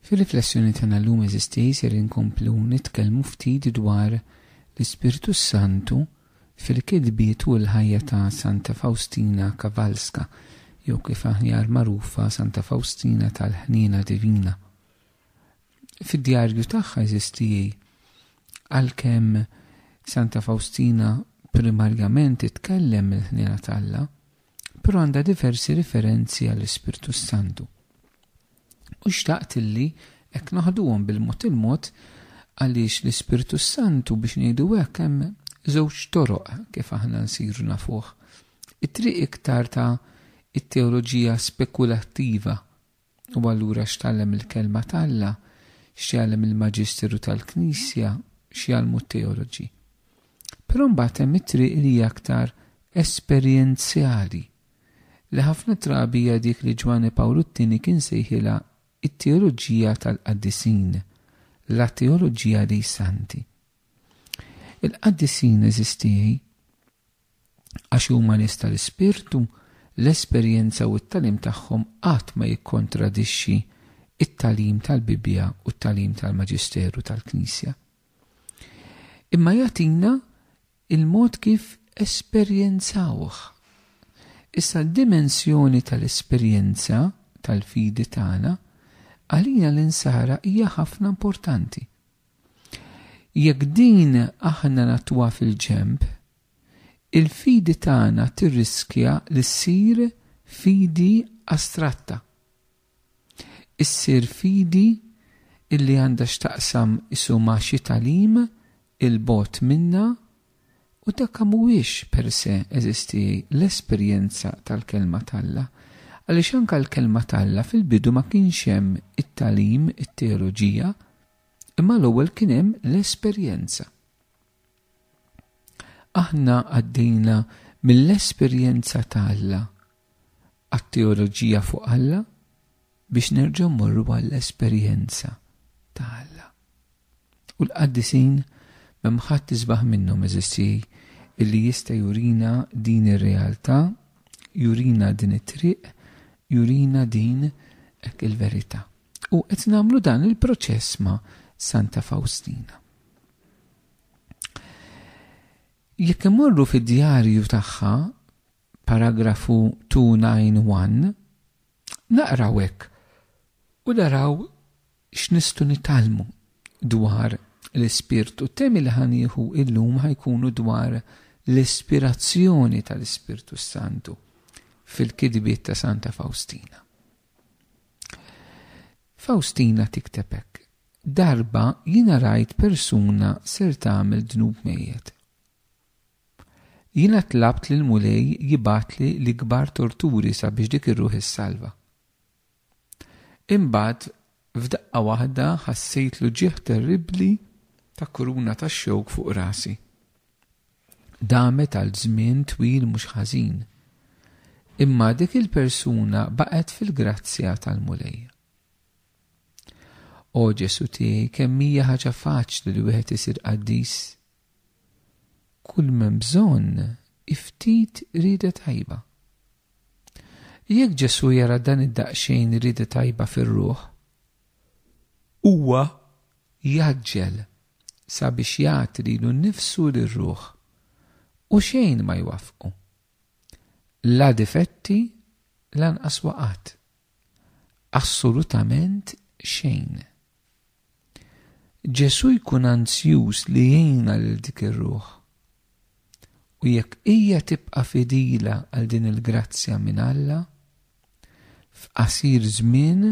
Fir-riflessjoni tagħna llum eżisti ser inkomplu nitkellmu ftit dwar l-Ispiritu Santu fil-kitbiet u l-ħajja ta' Santa Faustina Kowalska, jew kif aħjar magħrufa Santa Faustina tal-Ħniena Divina. Fid-djarju tagħha eżisti għalkemm Santa Faustina primarjament titkellem il-ħniena tagħha, però għandha diversi referenzi għall-Ispiritu Santu. U xtaqt illi hekk naħduhom bil-mod il-mod għaliex l-Ispiritu Santu biex ngħidu hekk hemm żewġ toroq kif aħna nsiru nafuh. It-triq iktar ta' it-teoloġija spekulattiva u allura x'tallem il-kelma tagħha, x'jagħlem il-Maġisteru tal-Knisja, x'jagħlmu t-teoloġi. Però mbagħad hemm it-triq li hija aktar esperjenzjali li ħafna drabi hija dik li Ġwani Pawlu II kien sejħilha it-teoloġija tal-qaddisin, la teoloġija dei santi. Il-qaddisin eżisti għax huma nies tal-Ispirtu, l-esperjenza u t-talim tagħhom qatt ma jikkontradixxi it-talim tal-Bibja u t-talim tal-Maġisteru tal-Knisja. Imma jagħtina il-mod kif esperjenzawh. Issa d-dimensjoni tal-esperjenza tal-fidi tagħna għalina l-insara hija ħafna importanti. Jekk din aħna natwa fil-ġemp, il-fidi tagħna tirriskja li ssir fidi astratta. Issir fidi illi għandha x'taqsam isu ma' xi talim il-bot minna u dak mhuwiex per se eżisti l-esperjenza tal-kelma talla, għaliex anke l-kelma talla fil-bidu ma kienx hemm it-talim, it-teoloġija, imma l-ewwel kien hemm l-esperjenza. Aħna għaddejna mill-esperjenza ta' Alla għat-teoloġija fuq Alla biex nerġgħu mmorru għall-esperjenza ta' Alla. U l-qaddisin m'hemm ħadd isbaħ minnhom eżisti illi jista' jurina din ir-realtà, jurina din it-triq, jurina din hekk il-verità. U qed nagħmlu dan il-proċess ma' Santa Faustina. Jekk imorru fid-djarju tagħha, paragrafu 291, naqraw hekk u naraw x'nistgħu nitalmu dwar l-Ispirtu. Temi li ħanieħu illum ħajkunu dwar l-ispirazzjoni tal-Ispirtu Santu fil-kitbiet ta' Santa Faustina. Faustina tikteb hekk: darba jiena rajt persuna ser tagħmel dnub mejjed. Jiena tlabt lil mulej jibatli li kbar torturi sabiex dik ir-ruħ issalva. Imbagħad f'daqqa waħda ħassejt lu ġieħ terribbli ta' kuruna ta' xewk fuq rasi. Damet għal żmien twil mhux ħażin, imma dik il-persuna baqgħet fil-grazzja tal-mulej. O Ġesu tiegħi, kemm hija ħaġa faċli li wieħed isir qaddis. Kull m'hemm bżonn ftit rieda tajba. Jekk Ġesu jara dan id-daqsxejn rieda tajba fir-ruħ, huwa jaġġel sabiex jagħti lilu nnifsu lir-ruħ u xejn ma jwafqu. La difetti lanqas waqat. Assolutament xejn. Ġesu jkun anzjuż li jgħinha lil dik ir-ruħ. U jekk hija tibqa' fidila għal din il-grazzja minn Alla, f'qasir żmien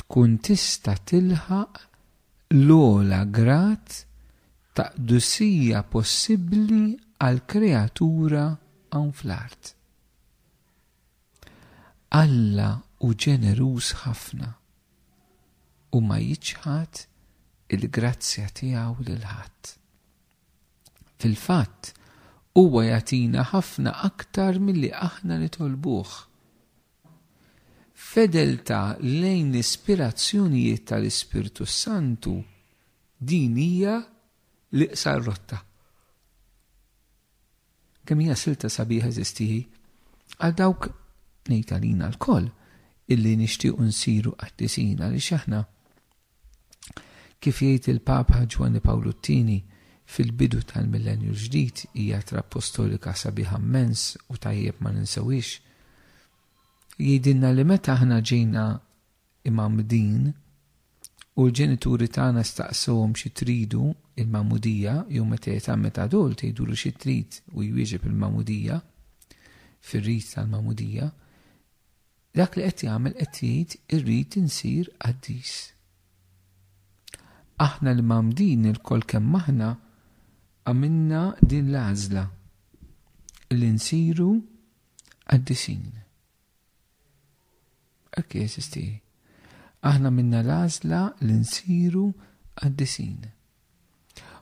tkun tista' tilħaq l-ogħla grat ta' qdusija possibbli għal kreatura hawn fl-art. Alla hu ġeneruż ħafna u ma jiġħad il-grazzja tiegħu lil ħadd. Fil-fatt huwa jagħtina ħafna aktar milli aħna nitolbuh. Fedeltà lejn l-ispirazzjonijiet tal-Ispirtu Santu din hija l-iqsar rotta. Kemm hija silta sabiħa eżistiji għal dawk ngħid għalina l-koll illi nixtiequ nsiru qaddisina li aħna kif jgħid il-Papa Ġwanni Pawlu II fil-bidu tal-millenju ġdid hija apostolika sabiħa immens u tajjeb ma ninsawix. Jgħidilna li meta aħna ġejna imamdin u l-ġenituri tagħna staqsuhom xi tridu il-mamudija jew meta jagħmel adult jgħidulu xi trid u jwieġeb il-mamudija fir-rit tal-mamudija, dak li qed jagħmel qed jgħid irrid insir qaddis. Aħna l-mamdin il-kol kemm aħna għamilna din l-għażla li nsiru qaddisin. Hekk jeżisti. Aħna minna l-għażla li nsiru qaddisin.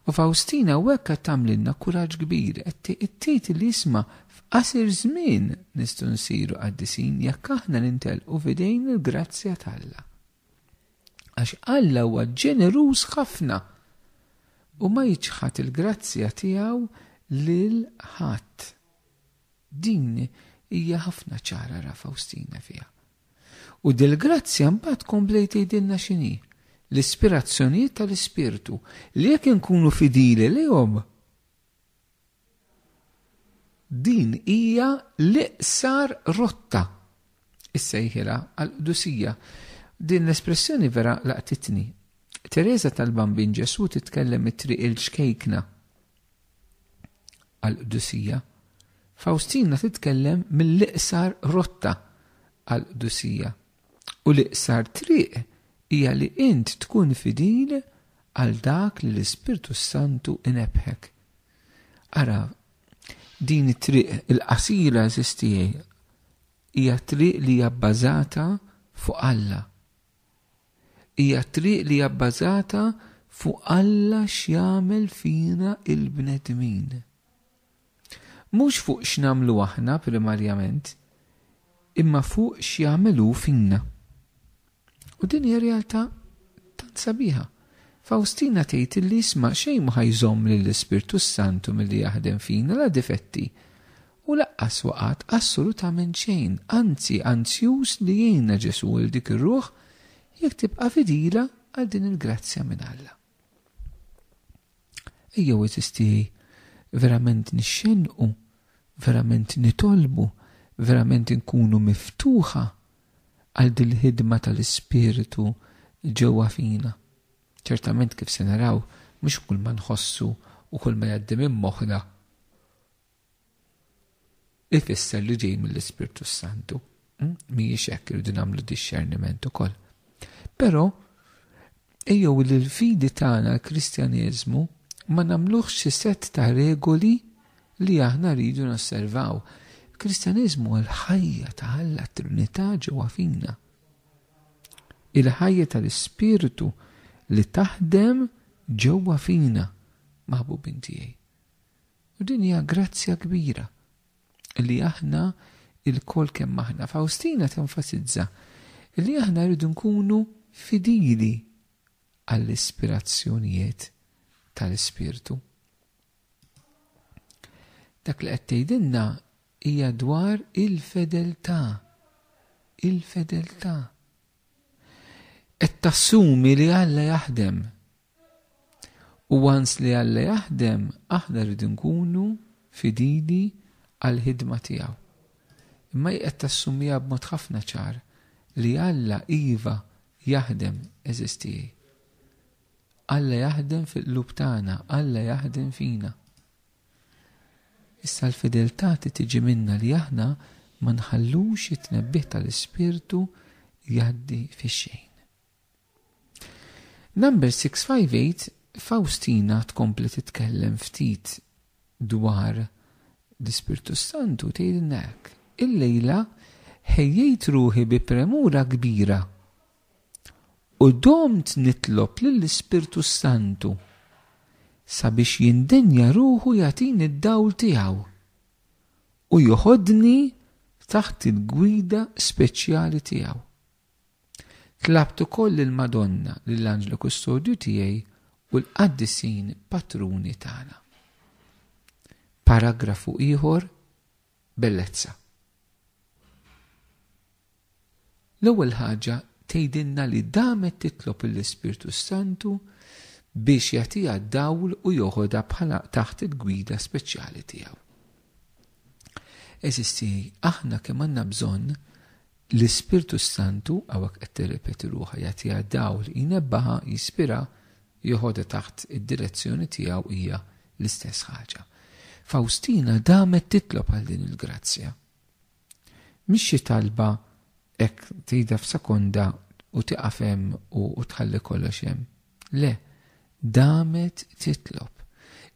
U Faustina hekk qed tagħmlilna kuraġġ kbir, qed tgħid li jisma' f'qasir żmien nistgħu nsiru qaddisin jekk aħna nintelqu f'idejn il-grazzja t'Alla. Għax Alla huwa ġeneruż ħafna u ma jiċħat il-grazzja tiegħu lil ħadd. Din hija ħafna ċara ra Faustina fiha. U dil-grazzja mbagħad komplejt tgħidilna x'inhi l-ispirazzjonijiet tal-Ispirtu li jekk inkunu fidili lihom. Din hija l-iqsar rotta is-sejħila għall-qdusija. Din l-espressjoni vera laqtitni. Teresa tal-Bambin Ġesu titkellem it-triq il-xkejkna għall-qdusija. Faustina titkellem mill-iqsar rotta għall-qdusija. U l-iqsar triq hija li int tkun fidil għal dak li l-Ispirtu Santu inebħek. Ara, din it-triq il-qasira eżistijaj hija triq li hija bbażata fuq Alla. Hija triq li hija bbażata fuq Alla x'jagħmel fina il-bnedmin. Mhux fuq x'nagħmlu aħna primarjament, imma fuq x'jagħmelu finna. U din hija realtà tant sabiħa. Faustina tgħid li isma' xejn ma ħajżomm lill-Ispirtu Santu milli jaħdem fina la difetti u laqqas waqgħat assolutament xejn, anzi anzjuż li jgħinna Ġesu il dik ir-ruħ jekk tibqa' fidila għal din il-grazzja minn Alla. Ejjew eżisti verament nixxenqu, verament nitolbu, verament inkunu miftuħa għal din il-ħidma tal-Ispiritu ġewwa fina. Ċertament kif se naraw mhux kull ma nħossu u kull ma jgħaddi minn moħħna ifisser li ġej mill-Ispirtu Santu. Mhijiex hekk irridu nagħmlu discerniment ukoll. Però ejjew li l-fidi tagħna l-Kristjaneżmu ma nagħmluhx xi sett ta' regoli li aħna rridu nosservaw. Il-Kristjaneżmu l-ħajja ta' Alla Trinità ġewwa fina. Il-ħajja tal-Ispiritu li taħdem ġewwa fina maħbubin tiegħi. U din hija grazzja kbira li aħna il-kol kemm aħna. Faustina tenfasizza li aħna rridu nkunu fidili għall-ispirazzjonijiet tal-Ispirtu. Dak li qed tgħidilna hija dwar il-fedeltà. Il-fedeltà. Qed tassumi li Alla jaħdem. U once li Alla jaħdem, aħna rridu nkunu fidili għall-ħidma tiegħu. Imma qed tassumija b'mod ħafna ċar li Alla iva jaħdem eżisti. Alla jaħdem fil-qlub tagħna, Alla jaħdem fina. Issa l-fideltà tiġi minna li aħna ma nħallux it-tnebbih tal-Ispirtu jgħaddi fix-xejn. Number 658 Faustina tkompli titkellem ftit dwar l-Ispirtu Santu tgħidilna hekk. Il-lejla ħejjejt ruħi bi premura kbira u domt nitlob lill-Ispirtu Santu sabiex jindenja ruħu jagħtini d-dawl tiegħu u joħodni taħt il-gwida speċjali tiegħu. Tlabt ukoll il-Madonna lill-Anġlu Kustodju tiegħi u l-qaddisin patruni tagħna. Paragrafu ieħor bellezza. L-ewwel ħaġa tgħidilna li damet titlob l-Ispirtu Santu biex jagħtiha d-dawl u joħodha bħala taħt il-gwida speċjali tiegħu. Eżisti, aħna kemm għandna bżonn l-Ispirtu Santu għawek qed tirrepeti ruħha jagħtiha d-dawl, jinebbaħa, jispira, joħodha taħt id-direzzjoni tiegħu hija l-istess ħaġa. Faustina damet titlob għal din il-grazzja. Mhix xi talba hekk tgħidha f'sekonda u tieqaf hemm u tħalli kollox hemm. Le, damet titlob.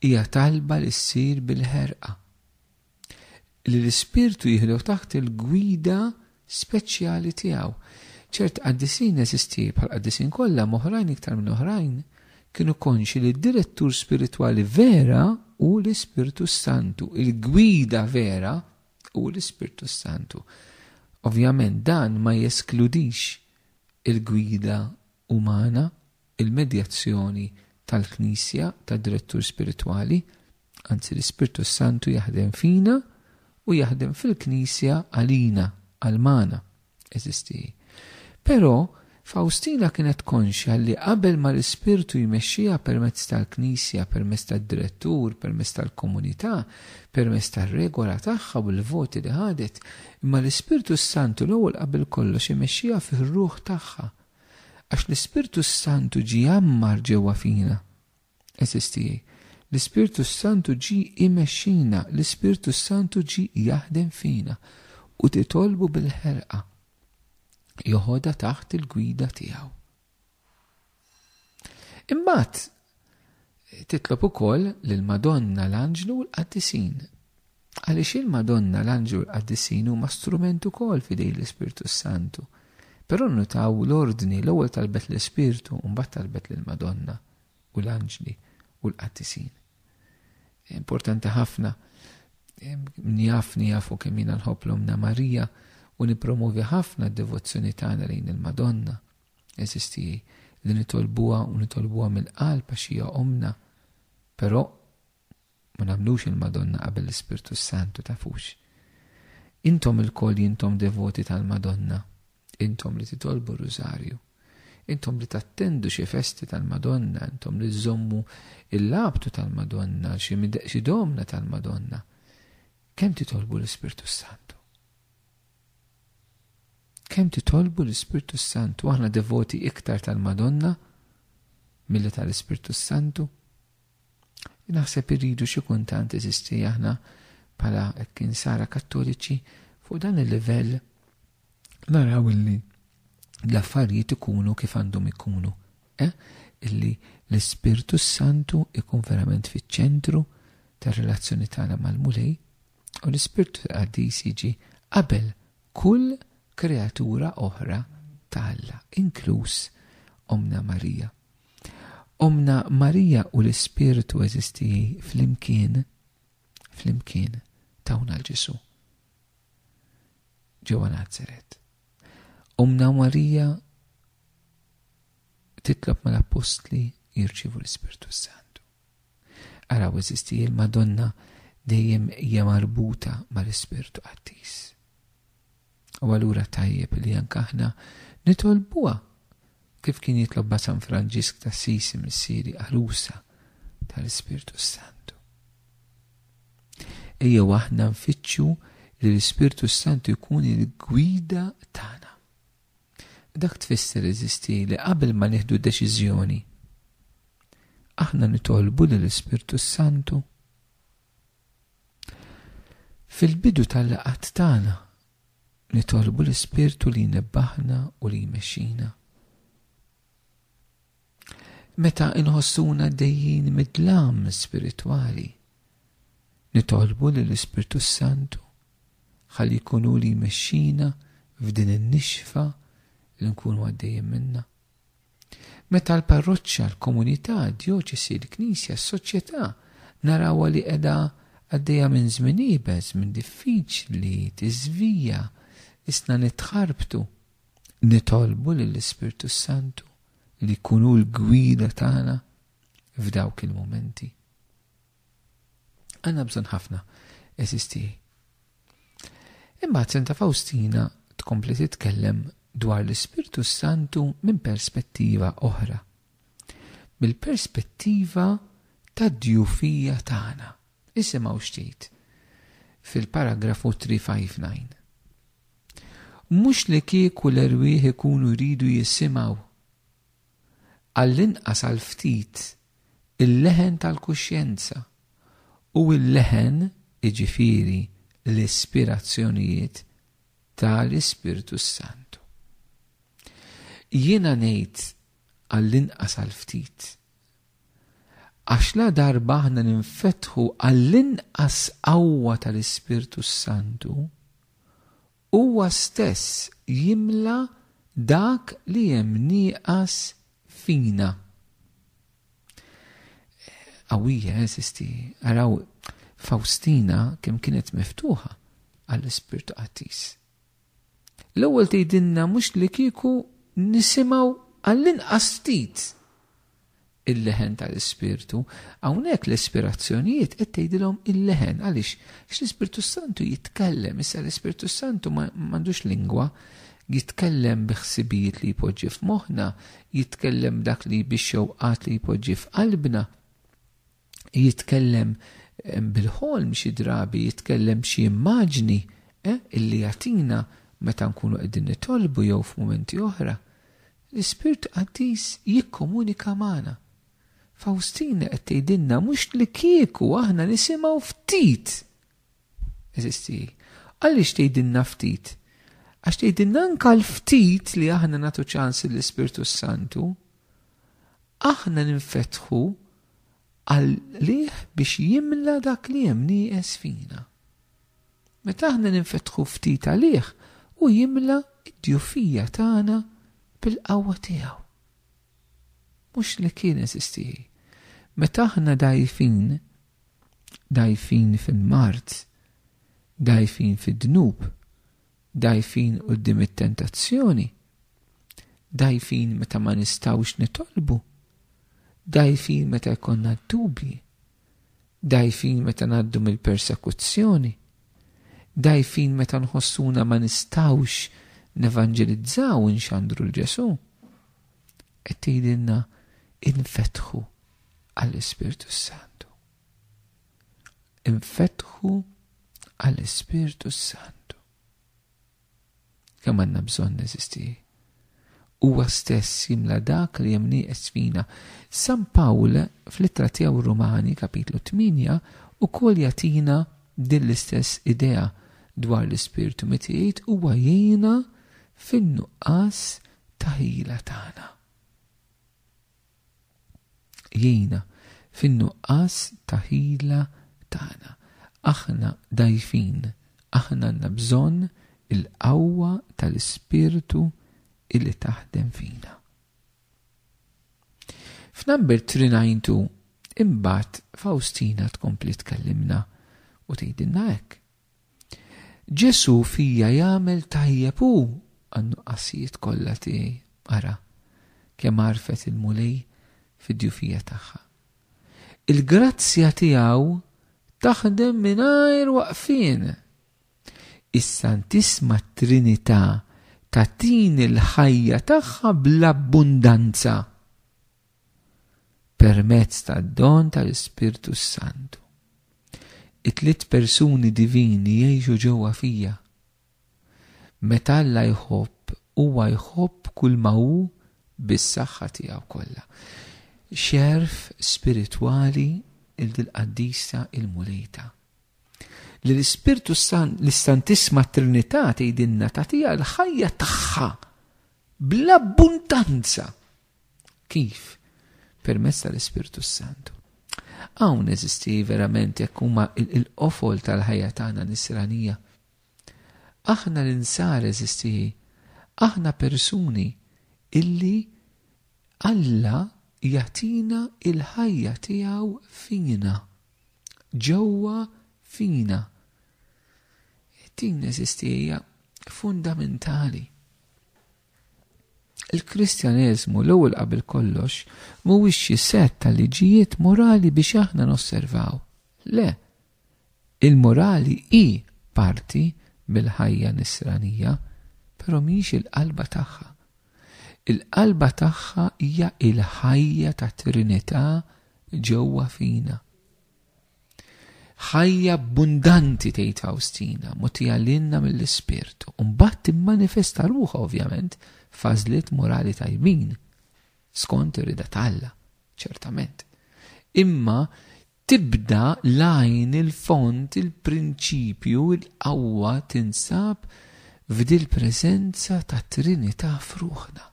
Hija talba li ssir bil-ħerqa. Li l-Ispirtu jieħdu taħt il-gwida speċjali tiegħu. ċert qaddisin eżisti bħal qaddisin kollha oħrajn iktar minn oħrajn kienu konxi li d-direttur spirituali vera u l-Ispirtu Santu, il-gwida vera u l-Ispirtu Santu. Ovvjament dan ma jeskludix il-gwida umana, il-medjazzjoni tal-Knisja, tad-direttur spirituali, anzi l-Ispirtu Santu jaħdem fina u jaħdem fil-Knisja għalina, għal-mana, eżisti. Però Faustina kienet konxja li qabel ma l-Ispirtu jmexxija permezz tal-Knisja, permezz tad-direttur, permezz tal-komunità, permezz tar-regola tagħha u l-voti li ħadet, imma l-Ispirtu Santu l-ewwel qabel kollox imexxija fir-ruħ tagħha. Għax l-Ispirtu Santu ġie jammar ġewwa fina. Eżisti. L-Ispirtu Santu ġi imexxina, l-Ispirtu Santu ġi jaħdem fina u titolbu bil-ħerqa. Joħodha taħt il-gwida tiegħu. Imbagħad titlob ukoll lill-Madonna l-Anġlu u l-Qaddisin. Għaliex il-Madonna l-Anġlu u l-Qaddisin huma strument ukoll fidej l-Ispirtu Santu. Però notaw l-ordni l-ewwel talbet l-Ispirtu u mbagħad talbet lill-Madonna u l-Anġli u l-Qaddisin. Importanti ħafna jafu kemm jiena nħobb l-Omna Marija u nipromovi ħafna d-devozzjoni tagħna lejn il-Madonna. Eżisti li nitolbuha mill-qalb għax hija omna, però ma nagħmlux il-Madonna qabel l-Ispirtu Santu tafux. Intom il-koll jintom devoti tal-Madonna, intom li titolbu r-Rużarju, intom li tattendu xi festi tal-Madonna, intom li żommu il-labtu tal-Madonna, xi domna tal-Madonna. Kemm titolbu l-Ispirtu Santu? Kemm titolbu l-Ispirtu Santu? Aħna devoti iktar tal-Madonna milli tal-Ispirtu Santu? Naħseb irridu xi kuntant eżisti aħna bħala kien sara kattoliċi fuq dan il-livell naraw illi l-affarijiet ikunu kif għandhom ikunu. Illi l-Ispirtu Santu ikun verament fiċ-ċentru tar-relazzjoni tagħna mal-Mulej u l-Ispirtu Qaddis jiġi qabel kull kreatura oħra ta' Alla, inkluż Omna Marija. Omna Marija u l-Ispirtu eżisti flimkien tawna l-Ġesu ġewwa Nazaret. Omna Marija titlob mal-Apostli jirċievu l-Ispirtu Santu. Araw eżisti il-Madonna dejjem hija marbuta mal-Ispirtu Qaddis. U allura tajjeb li anke aħna nitolbuha kif kien jitlobha San Franġisk ta' missieri arusa tal-Ispirtu Santu. Ejjew aħna nfittxu li l-Ispirtu Santu jkun il-gwida tagħna. Dak tfisser eżisti li qabel ma nieħdu deċiżjoni aħna nitolbu lill-Ispirtu Santu. Fil-bidu tal-laqat tagħna nitolbu l-Ispirtu li jnebbaħna u li jmexxina. Meta inħossuna dejjin mid-dlam spiritwali, nitolbu lill-Ispirtu Santu ħalli jkunu li jmexxina f'din in-nixfa li nkunu għaddejjin minnha. Meta l-parroċċa, l-komunità, d-djoċesi, l-Knisja, s-soċjetà narawha li qiegħda għaddejja minn żmien ibeż, minn diffiċli, tiżvija, isna nitħarbtu, nitolbu lill-Ispirtu Santu li jkunu l-gwida tagħna f'dawk il-momenti. Għandna bżonn ħafna eżisti. Imbagħad Santa Faustina tkompli titkellem dwar l-Ispirtu Santu minn perspettiva oħra. Bil-perspettiva tad-djufija tagħna. Isimgħu xtejt fil-paragrafu 359. Mhux li kieku l-erwieħ ikunu jridu jisimgħu għall-inqas għal ftit il-leħen tal-kuxjenza u l-leħen iġifieri l-ispirazzjonijiet tal-Ispirtu Santu. Jiena ngħid għall-inqas għal ftit għax la darba aħna ninfetħu għall-inqas qawwa tal-Ispirtu Santu huwa stess jimla dak li hemm nieqas fina. Qawwija eżisti, araw Faustina kemm kienet miftuħa għall-Ispirtu Qattis. L-ewwel tgħidilna mhux li kieku nisimgħu għall-inqas ftit il-leħen tal-Ispirtu, hawnhekk l-ispirazzjonijiet qed tgħidilhom il-leħen għaliex l-Ispirtu Santu jitkellem, issa l-Ispirtu Santu m'għandux lingwa, jitkellem biħsibijiet li jpoġġi f'moħħna, jitkellem dak li bix-xewqat li jpoġġi f'qalbna, jitkellem bil-ħolm xi drabi, jitkellem xi immaġni illi jagħtina meta nkunu qegħdin nitolbu jew f'mumenti oħra. L-Ispirtu Qattis jikkomunika magħna. Faustina qed tgħidilna mhux li kieku aħna nisimgħu ftit. Eżisti. Għaliex tgħidilna ftit? Għax tgħidilna anke l-ftit li aħna nagħtu ċans lill-Ispirtu Santu, aħna ninfetħu għalih biex jimla dak li hemm nieqes fina. Meta aħna ninfetħu ftit għalih u jimla id-djufija tagħna bil-qawwa tiegħu. Mhux li kien eżisti. Meta aħna dgħajfin fil-mard, dgħajfin fid-dnub, dgħajfin quddiem it-tentazzjoni, dgħajfin meta ma nistgħux nitolbu, dgħajfin meta jkollna dubji, dgħajfin meta ngħaddu mill-persekuzzjoni, dgħajfin meta nħossuna ma nistgħux nevanġelizzaw inxandru l-Ġesu. Qed tgħidilna infetħu għall-Ispirtu Santu. Infetħu għall-Ispirtu Santu. Kemm għandna bżonn neżisti. Huwa stess jimla dak li hemm nieqes fina. San Pawl fl-ittra tiegħu Rumani kapitlu 8 ukoll jagħtina din l-istess idea dwar l-Ispirtu meta jgħid huwa jgħinna fin-nuqqas ta' ħila tagħna. Jgħinna fin-nuqqas ta' ħila tagħna. Aħna dgħajfin, aħna għandna bżonn il-qawwa tal-Ispirtu illi taħdem fina. F'number 392 imbagħad Faustina tkompli tkellimna u tgħidilna hekk. Ġesu fija jagħmel tajjeb hu għan-nuqqasijiet kollha tiegħi. Ara kemm għarfet il-mulej fid-djufija tagħha. Il-grazzja tiegħu taħdem mingħajr waqfien. Is-Santisma Trinità tagħtini l-ħajja tagħha bl-abbundanza permezz tad-don tal-Ispirtu Santu. It-tliet persuni divini jgħixu ġewwa fija. Meta Alla jħobb huwa jħobb kull ma hu bis-saħħa tiegħu kollha. Xerf spiritwali il-qaddisa il-mulejta. L-Ispirtu l-Santisma Trinità tgħidilna tagħtiha l-ħajja tagħha bl-abbundanza. Kif? Permezz tal-Ispirtu Santu. Hawn eżisti verament jekk huma il-qofol tal-ħajja tagħna nisranija. Aħna l-insar eżisti, aħna persuni illi Alla jagħtina il-ħajja tiegħu fina, ġewwa fina. Din eżistija fundamentali. Il-Kristjaneżmu l-ewwel qabel kollox mhuwiex xi set ta' liġijiet morali biex aħna nosservaw. Le, il-morali hi parti bil-ħajja nisranija, pero miex il-qalba tagħha. Il-qalba tagħha hija il-ħajja ta' Trinità ġewwa fina. Ħajja abbundanti tgħid Faustina, mogħtija lilna mill-Ispirtu. U mbagħad timmanifesta ruħha ovvjament f'għażliet morali tajbin, skont ir-rida tagħha, ċertament. Imma tibda lajn il-font, il-prinċipju, il-qawwa tinsab f'dil preżenza ta' Trinità f'ruħna,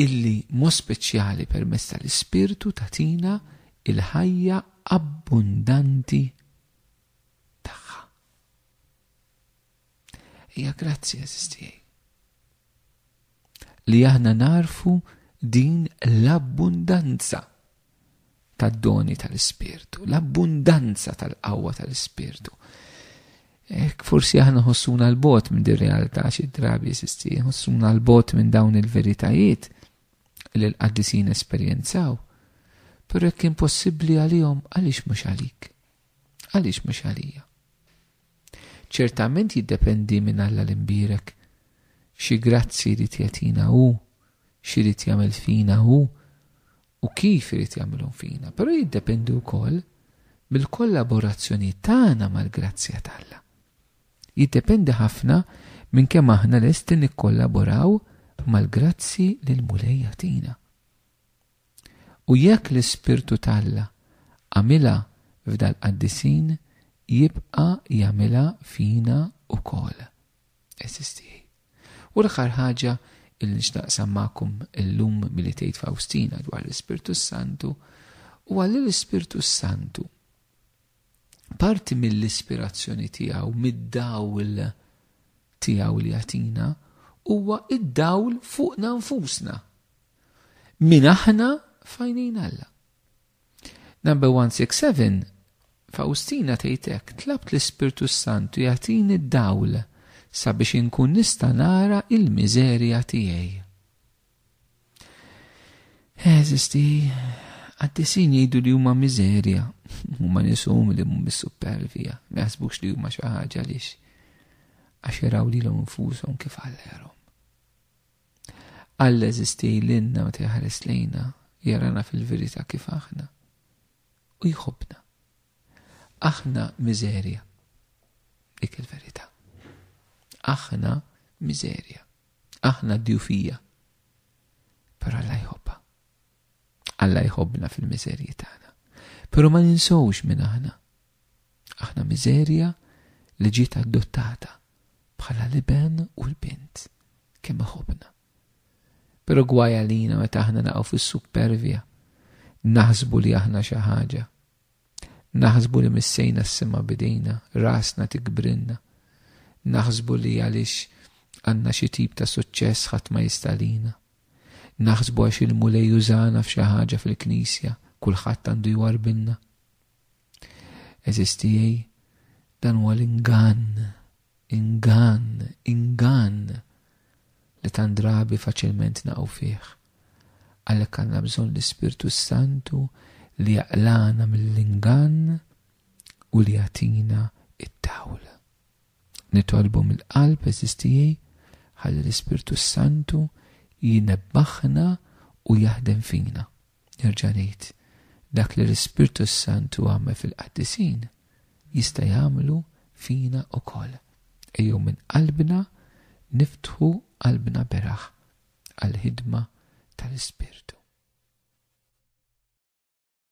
illi mo speċjali permezz tal-Ispirtu tatina il-ħajja abbundanti tagħha. Hija grazzi eżistijaj li aħna narfu din l-abbundanza tad-doni tal-Ispirtu, l-abbundanza tal-qawwa tal-Ispirtu. Forsi aħna ħossuna l-bot minn din realtà xi drabi eżistijaj, ħossuna l-bot minn dawn il-veritajiet li l-qaddisin esperjenzaw. Pero jekk impossibbli għalihom, għaliex mhux għalik? Għaliex mhux għalija? Ċertament jiddependi minn Alla l-imbirek xi grazzi jrid jagħtina hu, x'irid jagħmel fina hu u kif irid jagħmilhom fina. Però jiddependi wkoll bil-kollaborazzjoni tagħna mal-grazzja tagħha. Jiddependi ħafna minn kemm aħna lesti nikkollaboraw mal-grazzi li l-Mulej jagħtina. U jekk l-Ispirtu tagħha għamilha f'dal-qaddisin, jibqa' jagħmilha fina wkoll. Eżistijaj. U l-aħħar ħaġa li nixtaqsam magħkom illum milli tgħid Faustina dwar l-Ispirtu Santu huwa li l-Ispirtu Santu parti mill-ispirazzjoni tiegħu, mid-dawl tiegħu li jagħtina huwa id-dawl fuqna nfusna. Min aħna fajnejn Alla. Number 167, Faustina tgħidlek, tlabt l-Ispirtu Santu jagħtini d-dawl sabiex inkun nista' nara il-miżerja tiegħi. Eżisti, qaddisin jgħidu li huma miżerja, huma nishom li huma mis-supervija, ma jaħsbux li huma xi ħaġa għaliex għax jaraw lilhom infushom kif Alla jarhom. Alla eżisti lilna meta jħares lejna, jarana fil-verità kif aħna u jħobbna. Aħna miżerja, dik il-verità. Aħna miżerja, aħna djufija, però Alla jħobba. Alla jħobbna fil-miżerji tagħna. Però ma ninsowx minn aħna. Aħna miżerja li ġiet adottata bħala l-iben u l-bint kemm iħobbna. Pero gwaja lina meta aħna naqgħu fis-supervja, naħsbu li aħna xi ħaġa, naħsbu li missejna s-sema bidejna, rasna tikbrinna, naħsbu li għaliex għandna xi tip ta' suċċess ħadd ma jistalina, naħsbu għax il-Mulej jużana f'xi ħaġa fil-Knisja, kulħadd għandu jwarbinna. Eżistijaj, dan huwa l-ingann li tan drabi faċilment naqgħu fih. Għalhekk għandna bżonn l-Ispirtu Santu li jaqlana mill-ingann u li jagħtina id-dawl. Nitolbu mill-qalb eżistijaj ħalli l-Ispirtu Santu jinebbaħna u jaħdem fina. Nerġa' ngħid, dak li l-Ispirtu Santu għamel fil-qaddisin jista' jagħmlu fina wkoll. Ejjew minn qalbna niftħu qalbna beraħ għal-ħidma tal-Ispirtu.